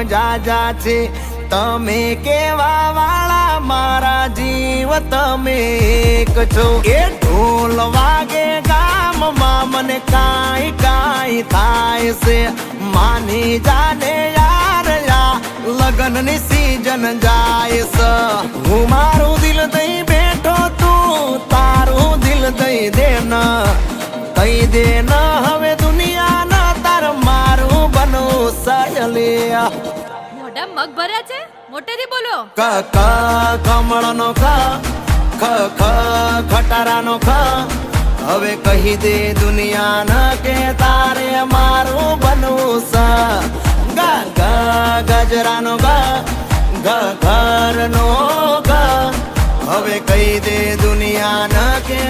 જાજા છે તમે કેવા વાળા મારા જીવ તમે એક છો એ ઢોલ વાગે ગામમાં મને કાંઈ કાંઈ થાય છે માની જાને યાર લગનની સીઝન જાય છે હું મારું દિલ દઈ બેઠો તું તારું દિલ દઈ દે ન કઈ દે ન હવે દુનિયા ના તાર મારું બનવું સયલિયા મોઢા મગ ભર્યા છે મોટેથી બોલો ક ક કમળનો ક ખ ખ ખટારાનો ખ હવે કહી દે દુનિયા ન કે તારે મારું બનવું સ ગ ગ ગજરાનો ગ ગ ઘરનો ગ હવે કહી દે દુનિયા ન કે